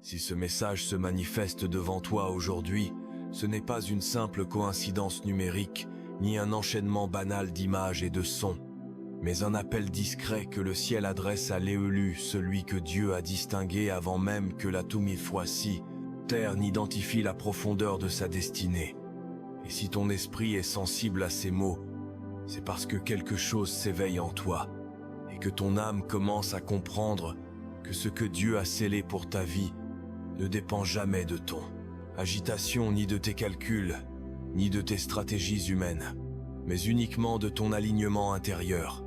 Si ce message se manifeste devant toi aujourd'hui, ce n'est pas une simple coïncidence numérique, ni un enchaînement banal d'images et de sons, mais un appel discret que le ciel adresse à l'élu, celui que Dieu a distingué avant même que la tout mille fois-ci, terre n'identifie la profondeur de sa destinée. Et si ton esprit est sensible à ces mots, c'est parce que quelque chose s'éveille en toi, et que ton âme commence à comprendre que ce que Dieu a scellé pour ta vie ne dépend jamais de ton agitation, ni de tes calculs, ni de tes stratégies humaines, mais uniquement de ton alignement intérieur.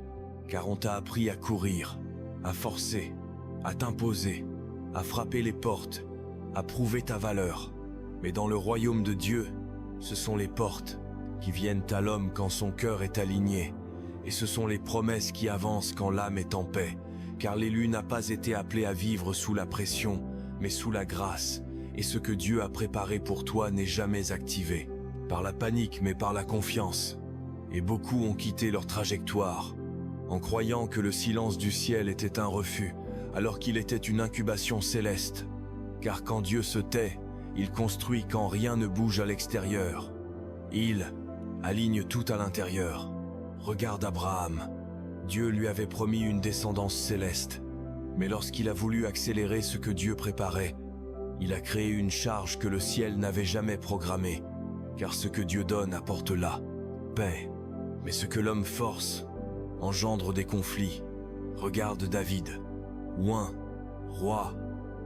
Car on t'a appris à courir, à forcer, à t'imposer, à frapper les portes, à prouver ta valeur. Mais dans le royaume de Dieu, ce sont les portes qui viennent à l'homme quand son cœur est aligné, et ce sont les promesses qui avancent quand l'âme est en paix, car l'élu n'a pas été appelé à vivre sous la pression, mais sous la grâce, et ce que Dieu a préparé pour toi n'est jamais activé par la panique mais par la confiance. Et beaucoup ont quitté leur trajectoire, en croyant que le silence du ciel était un refus, alors qu'il était une incubation céleste. Car quand Dieu se tait, il construit quand rien ne bouge à l'extérieur. Il aligne tout à l'intérieur. Regarde Abraham. Dieu lui avait promis une descendance céleste. Mais lorsqu'il a voulu accélérer ce que Dieu préparait, il a créé une charge que le ciel n'avait jamais programmée. Car ce que Dieu donne apporte la paix. Mais ce que l'homme force engendre des conflits. Regarde David, oint, roi,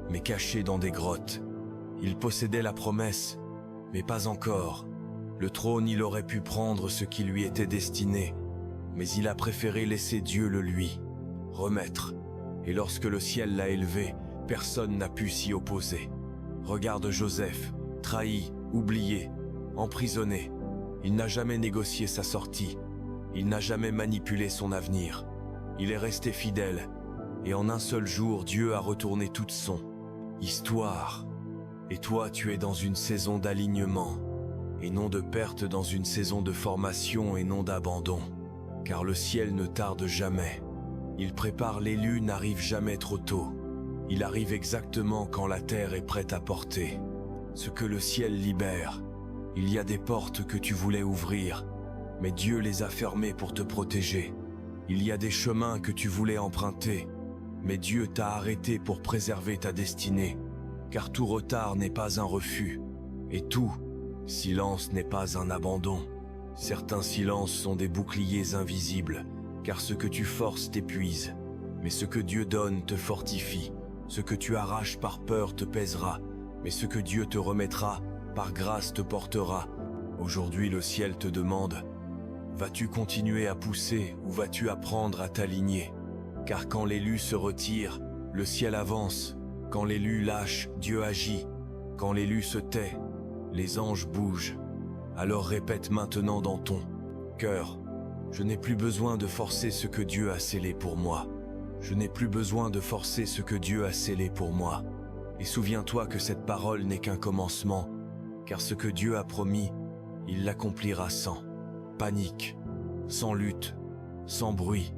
mais caché dans des grottes. Il possédait la promesse, mais pas encore. Le trône, il aurait pu prendre ce qui lui était destiné, mais il a préféré laisser Dieu le lui remettre. Et lorsque le ciel l'a élevé, personne n'a pu s'y opposer. Regarde Joseph, trahi, oublié, emprisonné. Il n'a jamais négocié sa sortie. Il n'a jamais manipulé son avenir. Il est resté fidèle. Et en un seul jour, Dieu a retourné toute son histoire. Et toi, tu es dans une saison d'alignement, et non de perte, dans une saison de formation et non d'abandon. Car le ciel ne tarde jamais. Il prépare l'élu, n'arrive jamais trop tôt. Il arrive exactement quand la terre est prête à porter ce que le ciel libère. Il y a des portes que tu voulais ouvrir, mais Dieu les a fermées pour te protéger. Il y a des chemins que tu voulais emprunter, mais Dieu t'a arrêté pour préserver ta destinée. Car tout retard n'est pas un refus, et tout silence n'est pas un abandon. Certains silences sont des boucliers invisibles, car ce que tu forces t'épuise, mais ce que Dieu donne te fortifie. Ce que tu arraches par peur te pèsera, mais ce que Dieu te remettra, par grâce te portera. Aujourd'hui le ciel te demande, vas-tu continuer à pousser ou vas-tu apprendre à t'aligner? Car quand l'élu se retire, le ciel avance. Quand l'élu lâche, Dieu agit. Quand l'élu se tait, les anges bougent. Alors répète maintenant dans ton cœur, je n'ai plus besoin de forcer ce que Dieu a scellé pour moi. Je n'ai plus besoin de forcer ce que Dieu a scellé pour moi. Et souviens-toi que cette parole n'est qu'un commencement, car ce que Dieu a promis, il l'accomplira sans panique, sans lutte, sans bruit,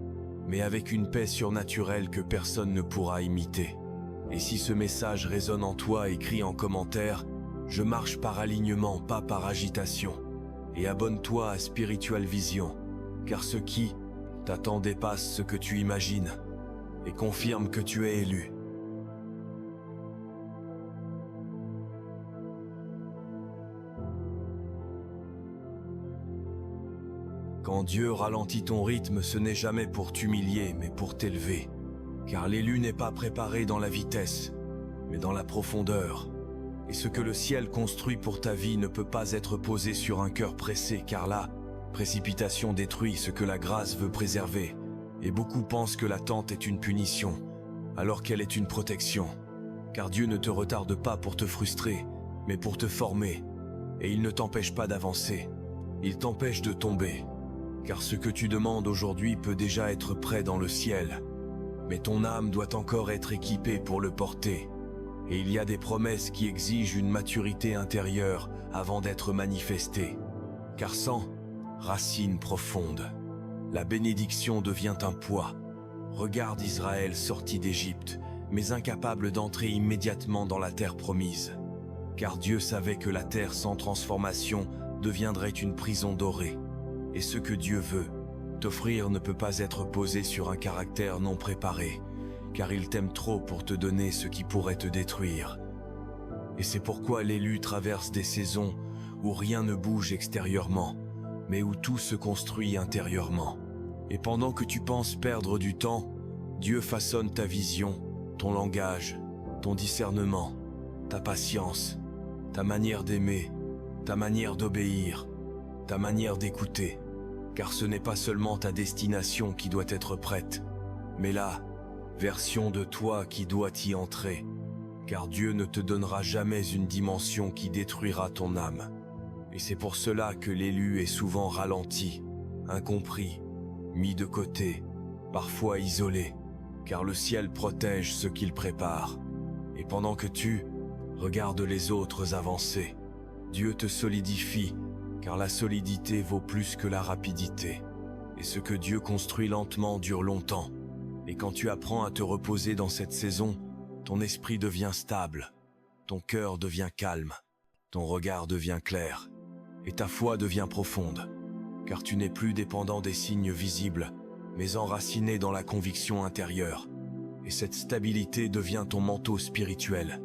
mais avec une paix surnaturelle que personne ne pourra imiter. Et si ce message résonne en toi, écris en commentaire, je marche par alignement, pas par agitation. Et abonne-toi à Spiritual Vision, car ce qui t'attend dépasse ce que tu imagines, et confirme que tu es élu. Quand Dieu ralentit ton rythme, ce n'est jamais pour t'humilier, mais pour t'élever. Car l'élu n'est pas préparé dans la vitesse, mais dans la profondeur. Et ce que le ciel construit pour ta vie ne peut pas être posé sur un cœur pressé, car la précipitation détruit ce que la grâce veut préserver. Et beaucoup pensent que l'attente est une punition, alors qu'elle est une protection. Car Dieu ne te retarde pas pour te frustrer, mais pour te former. Et il ne t'empêche pas d'avancer, il t'empêche de tomber. Car ce que tu demandes aujourd'hui peut déjà être prêt dans le ciel. Mais ton âme doit encore être équipée pour le porter. Et il y a des promesses qui exigent une maturité intérieure avant d'être manifestées. Car sans racines profondes, la bénédiction devient un poids. Regarde Israël sorti d'Égypte, mais incapable d'entrer immédiatement dans la terre promise. Car Dieu savait que la terre sans transformation deviendrait une prison dorée. Et ce que Dieu veut t'offrir ne peut pas être posé sur un caractère non préparé, car il t'aime trop pour te donner ce qui pourrait te détruire. Et c'est pourquoi l'élu traverse des saisons où rien ne bouge extérieurement, mais où tout se construit intérieurement. Et pendant que tu penses perdre du temps, Dieu façonne ta vision, ton langage, ton discernement, ta patience, ta manière d'aimer, ta manière d'obéir, ta manière d'écouter. Car ce n'est pas seulement ta destination qui doit être prête, mais la version de toi qui doit y entrer. Car Dieu ne te donnera jamais une dimension qui détruira ton âme. Et c'est pour cela que l'élu est souvent ralenti, incompris, mis de côté, parfois isolé, car le ciel protège ce qu'il prépare. Et pendant que tu regardes les autres avancer, Dieu te solidifie, car la solidité vaut plus que la rapidité. Et ce que Dieu construit lentement dure longtemps. Et quand tu apprends à te reposer dans cette saison, ton esprit devient stable, ton cœur devient calme, ton regard devient clair, et ta foi devient profonde, car tu n'es plus dépendant des signes visibles, mais enraciné dans la conviction intérieure. Et cette stabilité devient ton manteau spirituel,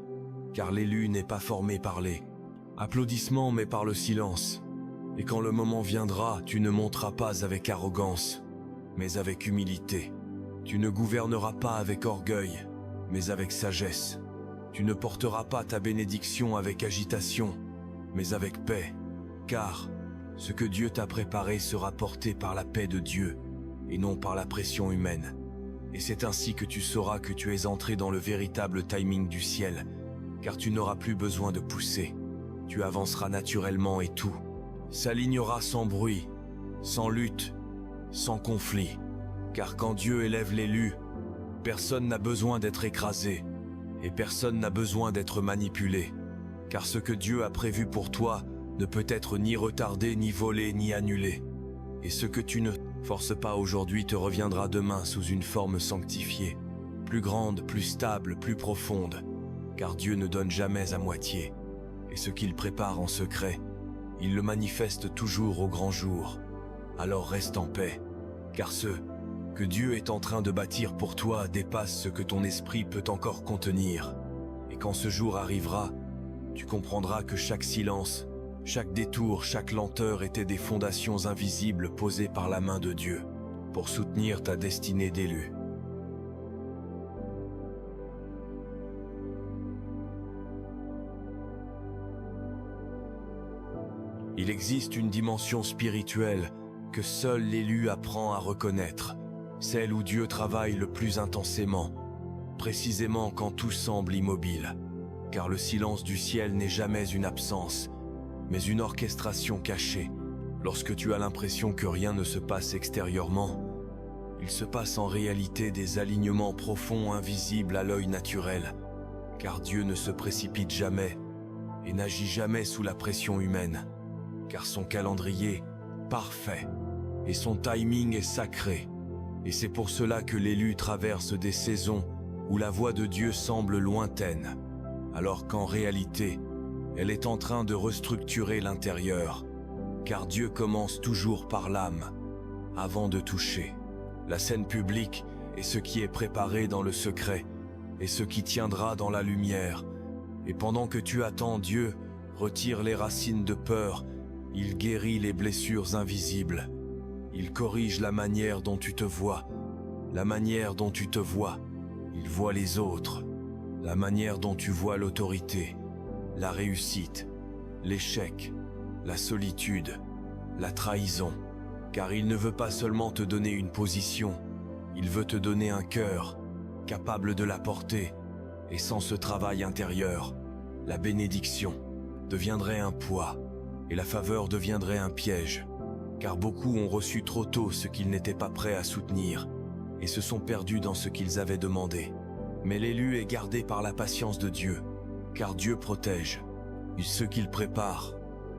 car l'élu n'est pas formé par les applaudissements mais par le silence. Et quand le moment viendra, tu ne monteras pas avec arrogance, mais avec humilité. Tu ne gouverneras pas avec orgueil, mais avec sagesse. Tu ne porteras pas ta bénédiction avec agitation, mais avec paix. Car ce que Dieu t'a préparé sera porté par la paix de Dieu, et non par la pression humaine. Et c'est ainsi que tu sauras que tu es entré dans le véritable timing du ciel, car tu n'auras plus besoin de pousser. Tu avanceras naturellement et tout s'alignera sans bruit, sans lutte, sans conflit. Car quand Dieu élève l'élu, personne n'a besoin d'être écrasé, et personne n'a besoin d'être manipulé. Car ce que Dieu a prévu pour toi ne peut être ni retardé, ni volé, ni annulé. Et ce que tu ne forces pas aujourd'hui te reviendra demain sous une forme sanctifiée, plus grande, plus stable, plus profonde. Car Dieu ne donne jamais à moitié, et ce qu'il prépare en secret, il le manifeste toujours au grand jour. Alors reste en paix, car ce que Dieu est en train de bâtir pour toi dépasse ce que ton esprit peut encore contenir. Et quand ce jour arrivera, tu comprendras que chaque silence, chaque détour, chaque lenteur étaient des fondations invisibles posées par la main de Dieu pour soutenir ta destinée d'élu. Il existe une dimension spirituelle que seul l'élu apprend à reconnaître, celle où Dieu travaille le plus intensément, précisément quand tout semble immobile. Car le silence du ciel n'est jamais une absence, mais une orchestration cachée. Lorsque tu as l'impression que rien ne se passe extérieurement, il se passe en réalité des alignements profonds invisibles à l'œil naturel, car Dieu ne se précipite jamais et n'agit jamais sous la pression humaine. Car son calendrier parfait et son timing est sacré. Et c'est pour cela que l'élu traverse des saisons où la voix de Dieu semble lointaine, alors qu'en réalité, elle est en train de restructurer l'intérieur. Car Dieu commence toujours par l'âme, avant de toucher. La scène publique est ce qui est préparé dans le secret, et ce qui tiendra dans la lumière. Et pendant que tu attends, Dieu retire les racines de peur. Il guérit les blessures invisibles. Il corrige la manière dont tu te vois, la manière dont tu te vois. Il voit les autres, la manière dont tu vois l'autorité, la réussite, l'échec, la solitude, la trahison. Car il ne veut pas seulement te donner une position, il veut te donner un cœur, capable de la porter. Et sans ce travail intérieur, la bénédiction deviendrait un poids. Et la faveur deviendrait un piège, car beaucoup ont reçu trop tôt ce qu'ils n'étaient pas prêts à soutenir, et se sont perdus dans ce qu'ils avaient demandé. Mais l'élu est gardé par la patience de Dieu, car Dieu protège ce qu'il prépare,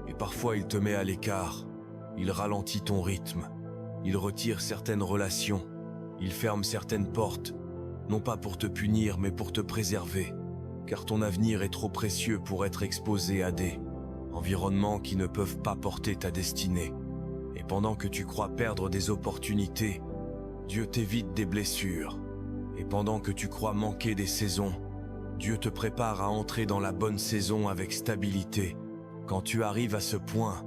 et parfois il te met à l'écart, il ralentit ton rythme, il retire certaines relations, il ferme certaines portes, non pas pour te punir mais pour te préserver, car ton avenir est trop précieux pour être exposé à des environnements qui ne peuvent pas porter ta destinée. Et pendant que tu crois perdre des opportunités, Dieu t'évite des blessures. Et pendant que tu crois manquer des saisons, Dieu te prépare à entrer dans la bonne saison avec stabilité. Quand tu arrives à ce point,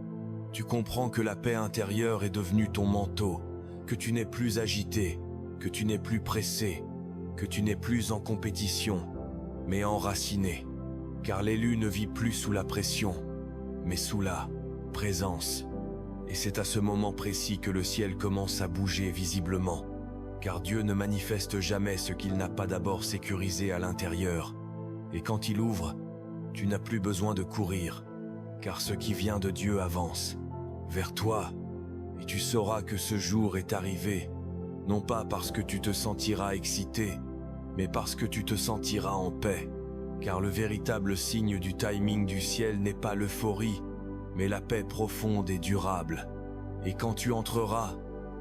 tu comprends que la paix intérieure est devenue ton manteau, que tu n'es plus agité, que tu n'es plus pressé, que tu n'es plus en compétition, mais enraciné. Car l'élu ne vit plus sous la pression, mais sous la présence. Et c'est à ce moment précis que le ciel commence à bouger visiblement. Car Dieu ne manifeste jamais ce qu'il n'a pas d'abord sécurisé à l'intérieur. Et quand il ouvre, tu n'as plus besoin de courir, car ce qui vient de Dieu avance vers toi, et tu sauras que ce jour est arrivé, non pas parce que tu te sentiras excité, mais parce que tu te sentiras en paix. Car le véritable signe du timing du ciel n'est pas l'euphorie, mais la paix profonde et durable. Et quand tu entreras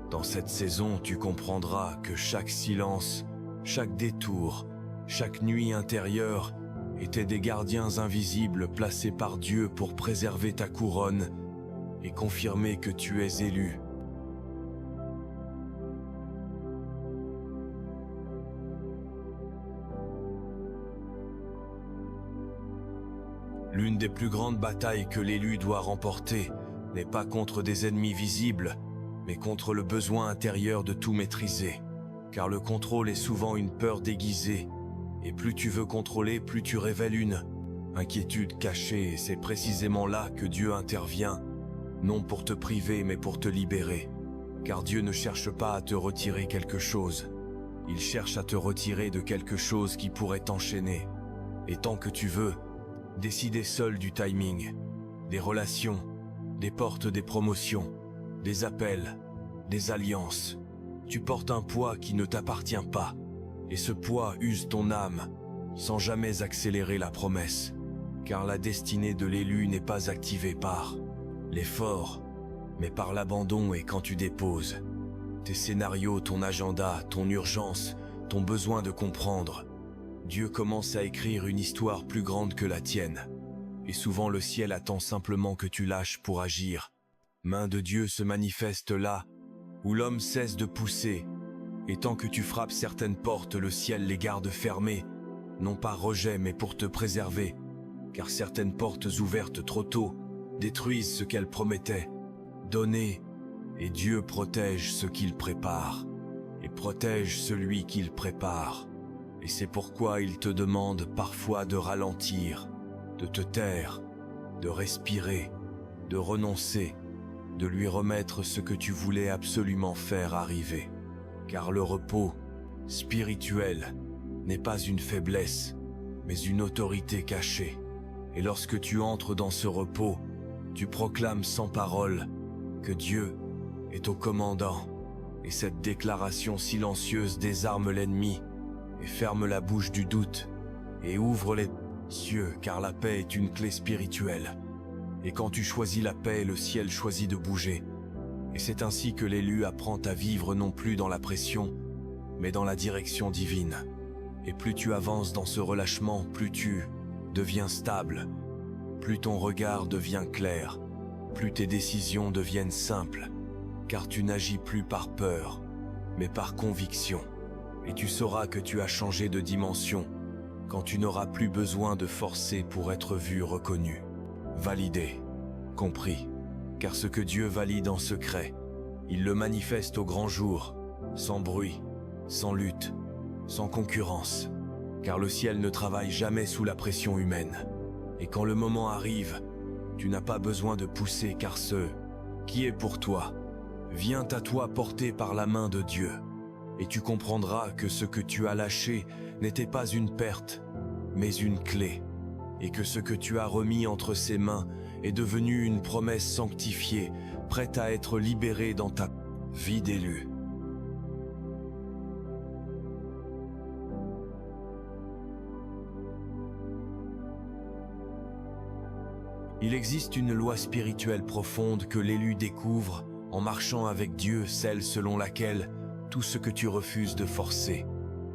dans cette saison, tu comprendras que chaque silence, chaque détour, chaque nuit intérieure étaient des gardiens invisibles placés par Dieu pour préserver ta couronne et confirmer que tu es élu. L'une des plus grandes batailles que l'élu doit remporter n'est pas contre des ennemis visibles, mais contre le besoin intérieur de tout maîtriser. Car le contrôle est souvent une peur déguisée, et plus tu veux contrôler, plus tu révèles une inquiétude cachée, et c'est précisément là que Dieu intervient, non pour te priver, mais pour te libérer. Car Dieu ne cherche pas à te retirer quelque chose, il cherche à te retirer de quelque chose qui pourrait t'enchaîner. Et tant que tu veux, décider seul du timing, des relations, des portes, des promotions, des appels, des alliances. Tu portes un poids qui ne t'appartient pas, et ce poids use ton âme, sans jamais accélérer la promesse. Car la destinée de l'élu n'est pas activée par l'effort, mais par l'abandon. Et quand tu déposes tes scénarios, ton agenda, ton urgence, ton besoin de comprendre, Dieu commence à écrire une histoire plus grande que la tienne. Et souvent le ciel attend simplement que tu lâches pour agir. Main de Dieu se manifeste là où l'homme cesse de pousser. Et tant que tu frappes certaines portes, le ciel les garde fermées, non pas rejet mais pour te préserver. Car certaines portes ouvertes trop tôt détruisent ce qu'elles promettaient donner, et Dieu protège ce qu'il prépare, et protège celui qu'il prépare. Et c'est pourquoi il te demande parfois de ralentir, de te taire, de respirer, de renoncer, de lui remettre ce que tu voulais absolument faire arriver. Car le repos spirituel n'est pas une faiblesse, mais une autorité cachée. Et lorsque tu entres dans ce repos, tu proclames sans parole que Dieu est au commandant. Et cette déclaration silencieuse désarme l'ennemi et ferme la bouche du doute et ouvre les cieux, car la paix est une clé spirituelle. Et quand tu choisis la paix, le ciel choisit de bouger. Et c'est ainsi que l'élu apprend à vivre non plus dans la pression, mais dans la direction divine. Et plus tu avances dans ce relâchement, plus tu deviens stable, plus ton regard devient clair, plus tes décisions deviennent simples, car tu n'agis plus par peur, mais par conviction. Et tu sauras que tu as changé de dimension, quand tu n'auras plus besoin de forcer pour être vu, reconnu, validé, compris. Car ce que Dieu valide en secret, il le manifeste au grand jour, sans bruit, sans lutte, sans concurrence. Car le ciel ne travaille jamais sous la pression humaine. Et quand le moment arrive, tu n'as pas besoin de pousser, car ce qui est pour toi vient à toi porté par la main de Dieu. Et tu comprendras que ce que tu as lâché n'était pas une perte, mais une clé. Et que ce que tu as remis entre ses mains est devenu une promesse sanctifiée, prête à être libérée dans ta vie d'élu. Il existe une loi spirituelle profonde que l'élu découvre en marchant avec Dieu, celle selon laquelle tout ce que tu refuses de forcer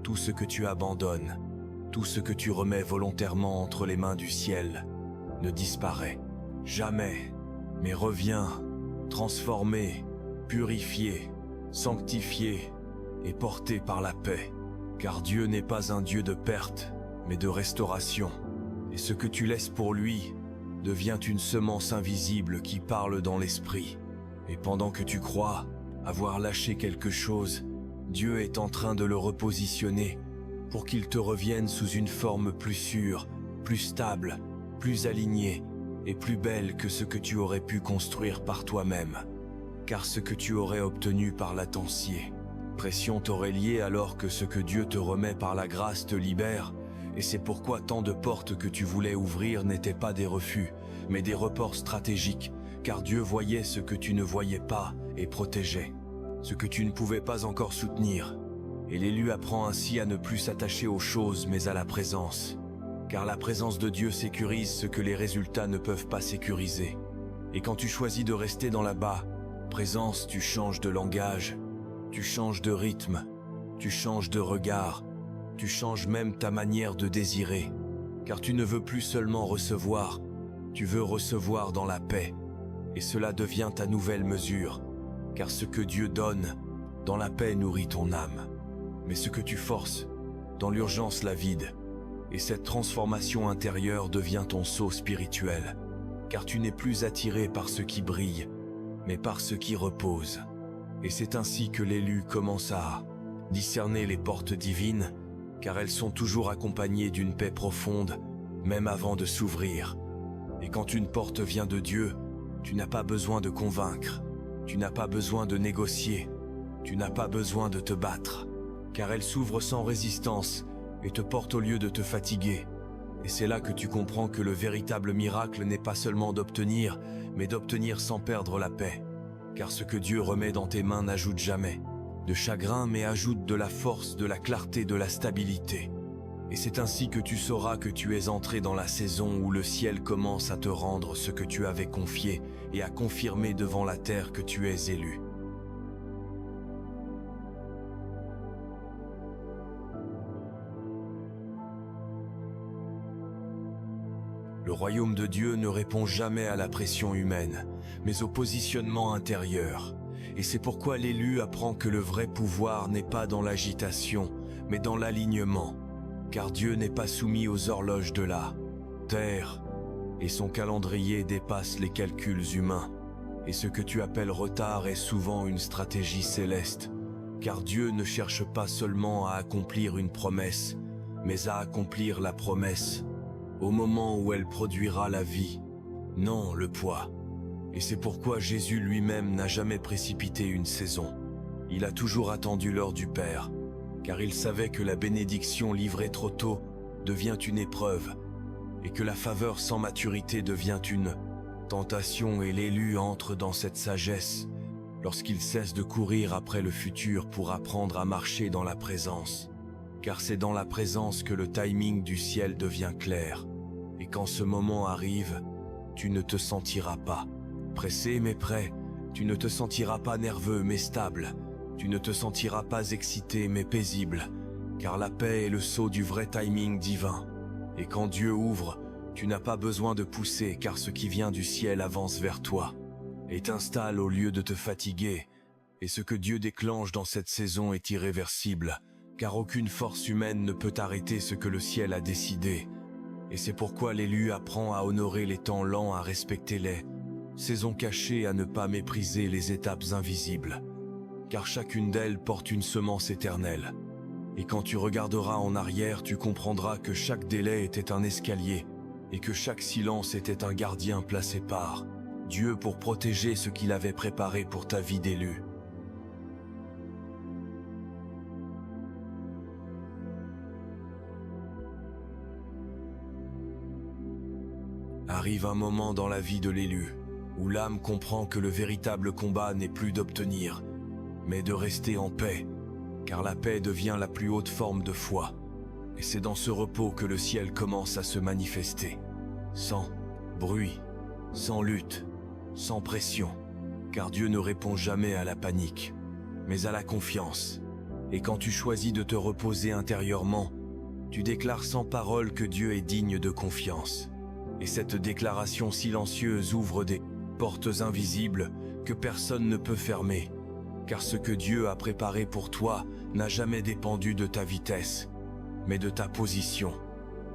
tout ce que tu abandonnes, tout ce que tu remets volontairement entre les mains du ciel, ne disparaît jamais, mais revient, transformé, purifié, sanctifié et porté par la paix. Car Dieu n'est pas un Dieu de perte, mais de restauration. Et ce que tu laisses pour lui devient une semence invisible qui parle dans l'esprit. Et pendant que tu crois avoir lâché quelque chose, Dieu est en train de le repositionner pour qu'il te revienne sous une forme plus sûre, plus stable, plus alignée et plus belle que ce que tu aurais pu construire par toi-même. Car ce que tu aurais obtenu par l'atencier, pression t'aurait lié alors que ce que Dieu te remet par la grâce te libère, et c'est pourquoi tant de portes que tu voulais ouvrir n'étaient pas des refus, mais des reports stratégiques, car Dieu voyait ce que tu ne voyais pas et protégeait, ce que tu ne pouvais pas encore soutenir. Et l'élu apprend ainsi à ne plus s'attacher aux choses mais à la présence, car la présence de Dieu sécurise ce que les résultats ne peuvent pas sécuriser. Et quand tu choisis de rester dans la présence, tu changes de langage, tu changes de rythme, tu changes de regard, tu changes même ta manière de désirer, car tu ne veux plus seulement recevoir, tu veux recevoir dans la paix, et cela devient ta nouvelle mesure, car ce que Dieu donne, dans la paix nourrit ton âme, mais ce que tu forces, dans l'urgence la vide, et cette transformation intérieure devient ton sceau spirituel, car tu n'es plus attiré par ce qui brille, mais par ce qui repose. Et c'est ainsi que l'élu commence à discerner les portes divines, car elles sont toujours accompagnées d'une paix profonde, même avant de s'ouvrir. Et quand une porte vient de Dieu, tu n'as pas besoin de convaincre, tu n'as pas besoin de négocier, tu n'as pas besoin de te battre, car elle s'ouvre sans résistance et te porte au lieu de te fatiguer. Et c'est là que tu comprends que le véritable miracle n'est pas seulement d'obtenir, mais d'obtenir sans perdre la paix. Car ce que Dieu remet dans tes mains n'ajoute jamais de chagrin, mais ajoute de la force, de la clarté, de la stabilité. Et c'est ainsi que tu sauras que tu es entré dans la saison où le ciel commence à te rendre ce que tu avais confié et à confirmer devant la terre que tu es élu. Le royaume de Dieu ne répond jamais à la pression humaine, mais au positionnement intérieur. Et c'est pourquoi l'élu apprend que le vrai pouvoir n'est pas dans l'agitation, mais dans l'alignement. Car Dieu n'est pas soumis aux horloges de la terre, et son calendrier dépasse les calculs humains. Et ce que tu appelles retard est souvent une stratégie céleste, car Dieu ne cherche pas seulement à accomplir une promesse, mais à accomplir la promesse au moment où elle produira la vie, non le poids. Et c'est pourquoi Jésus lui-même n'a jamais précipité une saison. Il a toujours attendu l'heure du Père, car il savait que la bénédiction livrée trop tôt devient une épreuve, et que la faveur sans maturité devient une tentation, et l'élu entre dans cette sagesse lorsqu'il cesse de courir après le futur pour apprendre à marcher dans la présence. Car c'est dans la présence que le timing du ciel devient clair. Et quand ce moment arrive, tu ne te sentiras pas pressé mais prêt, tu ne te sentiras pas nerveux mais stable, tu ne te sentiras pas excité mais paisible, car la paix est le sceau du vrai timing divin. Et quand Dieu ouvre, tu n'as pas besoin de pousser, car ce qui vient du ciel avance vers toi et t'installe au lieu de te fatiguer. Et ce que Dieu déclenche dans cette saison est irréversible, car aucune force humaine ne peut arrêter ce que le ciel a décidé. Et c'est pourquoi l'élu apprend à honorer les temps lents, à respecter les saisons cachées, à ne pas mépriser les étapes invisibles, car chacune d'elles porte une semence éternelle. Et quand tu regarderas en arrière, tu comprendras que chaque délai était un escalier, et que chaque silence était un gardien placé par Dieu pour protéger ce qu'il avait préparé pour ta vie d'élu. Arrive un moment dans la vie de l'élu, où l'âme comprend que le véritable combat n'est plus d'obtenir, mais de rester en paix, car la paix devient la plus haute forme de foi. Et c'est dans ce repos que le ciel commence à se manifester, sans bruit, sans lutte, sans pression, car Dieu ne répond jamais à la panique, mais à la confiance. Et quand tu choisis de te reposer intérieurement, tu déclares sans parole que Dieu est digne de confiance. Et cette déclaration silencieuse ouvre des portes invisibles que personne ne peut fermer. Car ce que Dieu a préparé pour toi n'a jamais dépendu de ta vitesse, mais de ta position.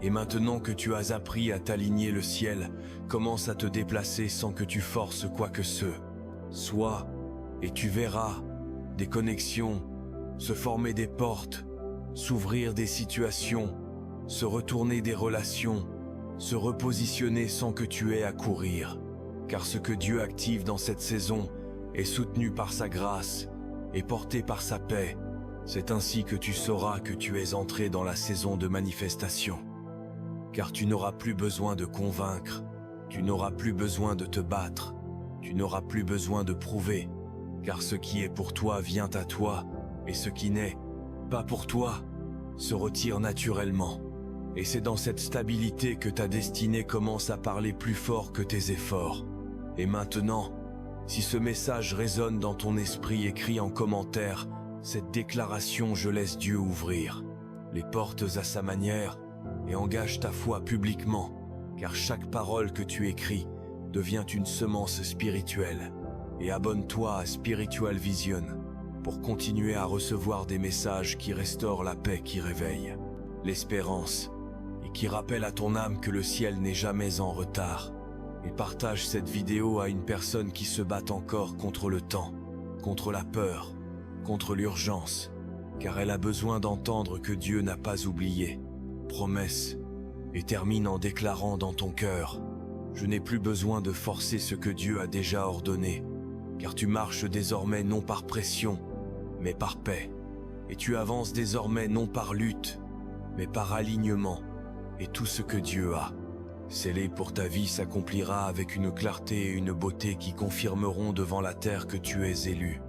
Et maintenant que tu as appris à t'aligner, le ciel commence à te déplacer sans que tu forces quoi que ce soit. Et tu verras des connexions se former, des portes s'ouvrir, des situations se retourner, des relations se repositionner sans que tu aies à courir. Car ce que Dieu active dans cette saison est soutenu par sa grâce et porté par sa paix. C'est ainsi que tu sauras que tu es entré dans la saison de manifestation. Car tu n'auras plus besoin de convaincre, tu n'auras plus besoin de te battre, tu n'auras plus besoin de prouver. Car ce qui est pour toi vient à toi, et ce qui n'est pas pour toi se retire naturellement. Et c'est dans cette stabilité que ta destinée commence à parler plus fort que tes efforts. Et maintenant, si ce message résonne dans ton esprit, écris en commentaire cette déclaration: je laisse Dieu ouvrir les portes à sa manière, et engage ta foi publiquement, car chaque parole que tu écris devient une semence spirituelle. Et abonne-toi à Spiritual Vision pour continuer à recevoir des messages qui restaurent la paix, qui réveillent l'espérance et qui rappellent à ton âme que le ciel n'est jamais en retard. Et partage cette vidéo à une personne qui se bat encore contre le temps, contre la peur, contre l'urgence, car elle a besoin d'entendre que Dieu n'a pas oublié. Promesse, et termine en déclarant dans ton cœur: je n'ai plus besoin de forcer ce que Dieu a déjà ordonné, car tu marches désormais non par pression, mais par paix. Et tu avances désormais non par lutte, mais par alignement. Et tout ce que Dieu a scellé pour ta vie s'accomplira avec une clarté et une beauté qui confirmeront devant la terre que tu es élu.